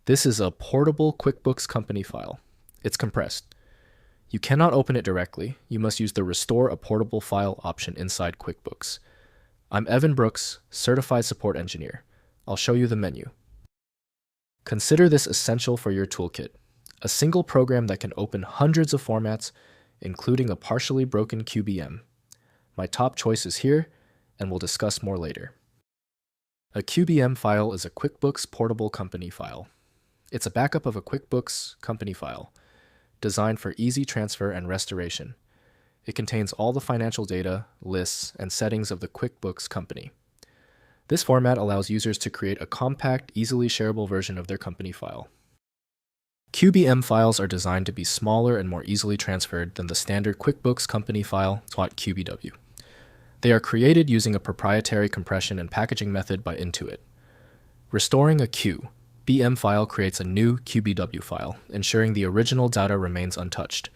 This is a portable QuickBooks Company file. It's compressed. You cannot open it directly. You must use the Restore a Portable File option inside QuickBooks. I'm Evan Brooks, Certified Support Engineer. I'll show you the menu. Consider this essential for your toolkit. A single program that can open hundreds of formats, including a partially broken QBM. My top choice is here, and we'll discuss more later. A QBM file is a QuickBooks Portable Company File. It's a backup of a QuickBooks Company File, designed for easy transfer and restoration. It contains all the financial data, lists, and settings of the QuickBooks company. This format allows users to create a compact, easily shareable version of their company file. QBM files are designed to be smaller and more easily transferred than the standard QuickBooks Company File, QBW. They are created using a proprietary compression and packaging method by Intuit. Restoring a QBM file creates a new QBW file, ensuring the original data remains untouched.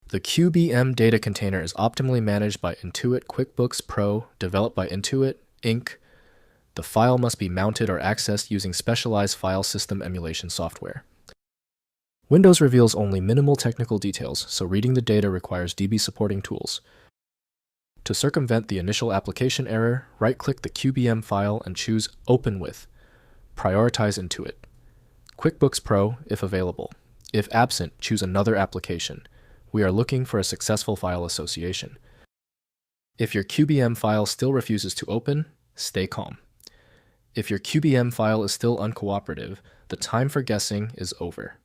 The QBM data container is optimally managed by Intuit QuickBooks Pro, developed by Intuit, Inc. The file must be mounted or accessed using specialized file system emulation software. Windows reveals only minimal technical details, so reading the data requires DB supporting tools. To circumvent the initial application error, right-click the QBM file and choose Open With. Prioritize Intuit. QuickBooks Pro, if available. If absent, choose another application. We are looking for a successful file association. If your QBM file still refuses to open, stay calm. If your QBM file is still uncooperative, the time for guessing is over.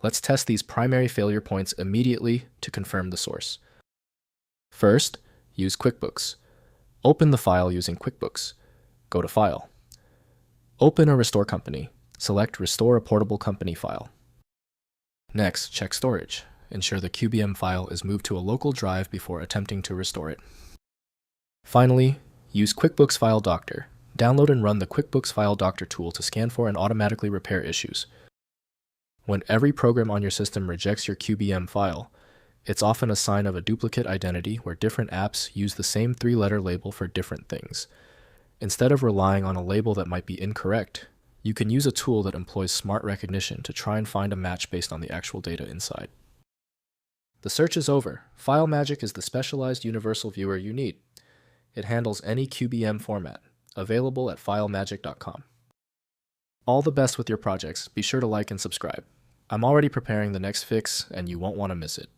Let's test these primary failure points immediately to confirm the source. First, use QuickBooks. Open the file using QuickBooks. Go to File. Open a Restore Company. Select Restore a Portable Company File. Next, check storage. Ensure the QBM file is moved to a local drive before attempting to restore it. Finally, use QuickBooks File Doctor. Download and run the QuickBooks File Doctor tool to scan for and automatically repair issues. When every program on your system rejects your QBM file, it's often a sign of a duplicate identity where different apps use the same three-letter label for different things. Instead of relying on a label that might be incorrect, you can use a tool that employs smart recognition to try and find a match based on the actual data inside. The search is over. FileMagick is the specialized universal viewer you need. It handles any QBM format, available at filemagick.com. All the best with your projects. Be sure to like and subscribe. I'm already preparing the next fix, and you won't want to miss it.